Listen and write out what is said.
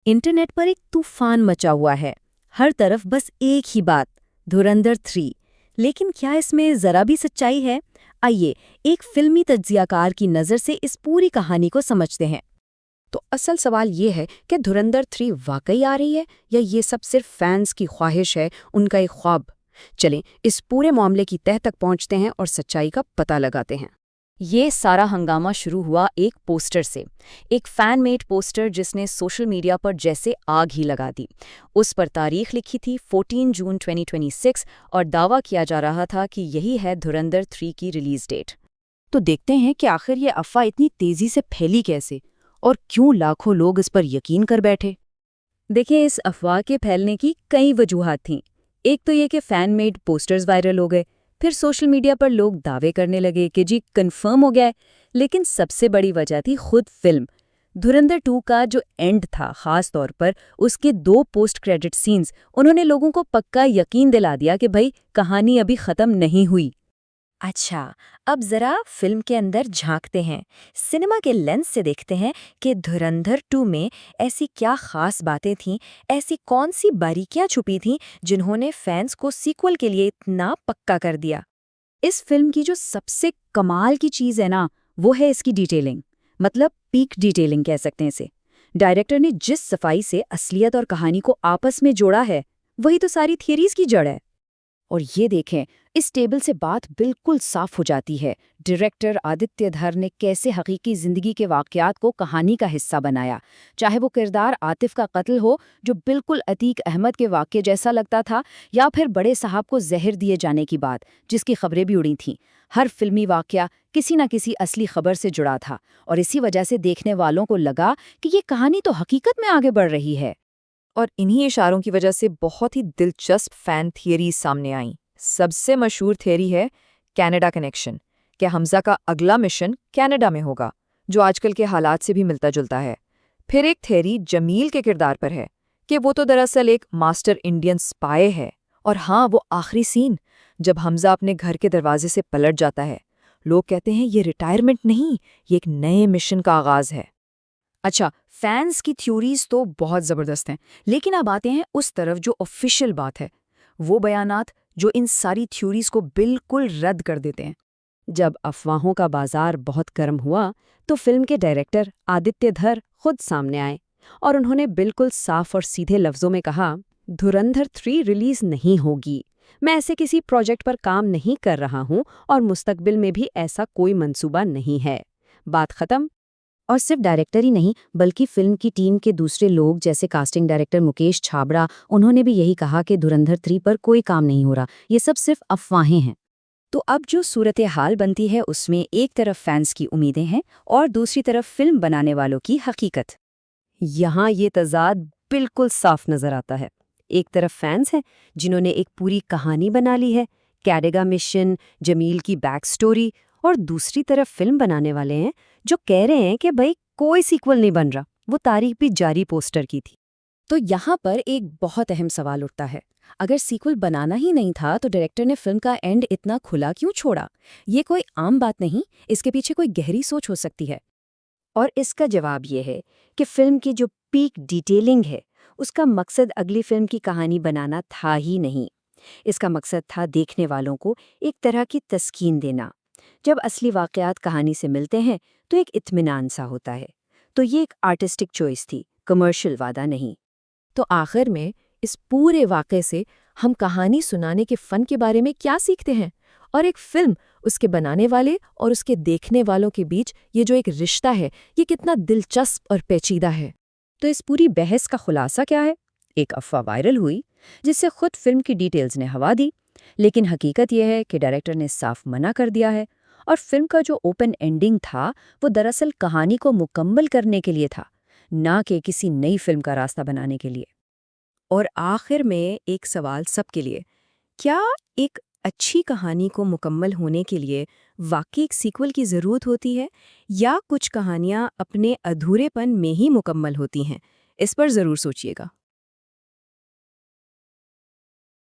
Internet पर एक तूफान मचा हुआ है। हर तरफ बस एक ही बात, धुरंधर 3। लेकिन क्या इसमें जरा भी सच्चाई है? आइए एक फिल्मी तज्जियाकार की नज़र से इस पूरी कहानी को समझते हैं। तो असल सवाल ये है कि धुरंधर 3 वाकई आ रही है या ये सब सिर्फ फैंस की ख्वाहिश है, उनका एक ख्वाब। चलें इस पूरे मामले की तह तक पहुंचते हैं और सच्चाई का पता लगाते हैं। ये सारा हंगामा शुरू हुआ एक पोस्टर से, एक फैन मेड पोस्टर जिसने सोशल मीडिया पर जैसे आग ही लगा दी। उस पर तारीख लिखी थी 14 जून 2026 और दावा किया जा रहा था कि यही है धुरंधर 3 की रिलीज डेट। तो देखते हैं कि आखिर ये अफवाह इतनी तेजी से फैली कैसे और क्यों लाखों लोग इस पर यकीन कर बैठे। देखिए, इस अफवाह के फैलने की कई वजूहात थीं। एक तो ये कि फैन मेड पोस्टर्स वायरल हो गए, फिर सोशल मीडिया पर लोग दावे करने लगे कि जी कंफर्म हो गया है। लेकिन सबसे बड़ी वजह थी खुद फिल्म। धुरंधर 2 का जो एंड था, खास तौर पर उसके 2 पोस्ट क्रेडिट सीन्स, उन्होंने लोगों को पक्का यकीन दिला दिया कि भाई कहानी अभी खत्म नहीं हुई। अच्छा, अब जरा फिल्म के अंदर झांकते हैं, सिनेमा के लेंस से देखते हैं कि धुरंधर 2 में ऐसी क्या खास बातें थीं, ऐसी कौन सी बारीकियां छुपी थीं जिन्होंने फैंस को सीक्वल के लिए इतना पक्का कर दिया। इस फिल्म की जो सबसे कमाल की चीज़ है ना, वो है इसकी डिटेलिंग। मतलब पीक डिटेलिंग कह सकते हैं इसे। डायरेक्टर ने जिस सफाई से असलियत और कहानी को आपस में जोड़ा है, वही तो सारी थियरीज की जड़ है। और ये देखें, इस टेबल से बात बिल्कुल साफ हो जाती है। डायरेक्टर आदित्य धर ने कैसे हकीकी जिंदगी के वाकयात को कहानी का हिस्सा बनाया। चाहे वो किरदार आतिफ का कत्ल हो, जो बिल्कुल अतीक अहमद के वाक्य जैसा लगता था, या फिर बड़े साहब को जहर दिए जाने की बात, जिसकी खबरें भी उड़ी थीं। हर फिल्मी वाकया किसी न किसी असली खबर से जुड़ा था, और इसी वजह से देखने वालों को लगा कि ये कहानी तो हकीकत में आगे बढ़ रही है। और इन्हीं इशारों की वजह से बहुत ही दिलचस्प फैन थियरीज सामने आईं। सबसे मशहूर थियरी है कनाडा कनेक्शन, कि हमजा का अगला मिशन कनाडा में होगा, जो आजकल के हालात से भी मिलता जुलता है। फिर एक थियरी जमील के किरदार पर है कि वो तो दरअसल एक मास्टर इंडियन स्पाई है। और हाँ, वो आखिरी सीन जब हमजा अपने घर के दरवाजे से पलट जाता है, लोग कहते हैं ये रिटायरमेंट नहीं, ये एक नए मिशन का आगाज है। अच्छा, फैंस की थ्योरीज तो बहुत ज़बरदस्त हैं, लेकिन अब आते हैं उस तरफ जो ऑफिशियल बात है, वो बयानात जो इन सारी थ्योरीज को बिल्कुल रद्द कर देते हैं। जब अफवाहों का बाजार बहुत गर्म हुआ, तो फिल्म के डायरेक्टर आदित्य धर खुद सामने आए और उन्होंने बिल्कुल साफ और सीधे लफ्जों में कहा, धुरंधर 3 रिलीज नहीं होगी। मैं ऐसे किसी प्रोजेक्ट पर काम नहीं कर रहा हूँ और मुस्तकबिल में भी ऐसा कोई मंसूबा नहीं है। बात खत्म। और सिर्फ डायरेक्टर ही नहीं, बल्कि फिल्म की टीम के दूसरे लोग जैसे कास्टिंग डायरेक्टर मुकेश छाबड़ा, उन्होंने भी यही कहा कि धुरंधर 3 पर कोई काम नहीं हो रहा, ये सब सिर्फ अफवाहें हैं। तो अब जो सूरत हाल बनती है, उसमें एक तरफ फैंस की उम्मीदें हैं और दूसरी तरफ फिल्म बनाने वालों की हकीकत। यहाँ ये तज़ाद बिल्कुल साफ नजर आता है। एक तरफ फैंस हैं जिन्होंने एक पूरी कहानी बना ली है, कैनेडा मिशन, जमील की बैक स्टोरी, और दूसरी तरफ फिल्म बनाने वाले हैं जो कह रहे हैं कि भाई कोई सीक्वल नहीं बन रहा, वो तारीख भी जारी पोस्टर की थी। तो यहाँ पर एक बहुत अहम सवाल उठता है, अगर सीक्वल बनाना ही नहीं था तो डायरेक्टर ने फिल्म का एंड इतना खुला क्यों छोड़ा? ये कोई आम बात नहीं, इसके पीछे कोई गहरी सोच हो सकती है। और इसका जवाब ये है कि फिल्म की जो पीक डिटेलिंग है, उसका मकसद अगली फिल्म की कहानी बनाना था ही नहीं। इसका मकसद था देखने वालों को एक तरह की तस्कीन देना। जब असली वाकयात कहानी से मिलते हैं तो एक इत्मीनान सा होता है। तो ये एक आर्टिस्टिक चॉइस थी, कमर्शियल वादा नहीं। तो आखिर में इस पूरे वाक़े से हम कहानी सुनाने के फ़न के बारे में क्या सीखते हैं, और एक फ़िल्म, उसके बनाने वाले और उसके देखने वालों के बीच ये जो एक रिश्ता है, ये कितना दिलचस्प और पेचीदा है। तो इस पूरी बहस का खुलासा क्या है? एक अफवाह वायरल हुई जिससे खुद फिल्म की डिटेल्स ने हवा दी, लेकिन हकीकत यह है कि डायरेक्टर ने साफ मना कर दिया है। और फिल्म का जो ओपन एंडिंग था, वो दरअसल कहानी को मुकम्मल करने के लिए था, ना कि किसी नई फिल्म का रास्ता बनाने के लिए। और आखिर में एक सवाल सबके लिए, क्या एक अच्छी कहानी को मुकम्मल होने के लिए वाकई एक सीक्वल की ज़रूरत होती है, या कुछ कहानियाँ अपने अधूरेपन में ही मुकम्मल होती हैं? इस पर ज़रूर सोचिएगा।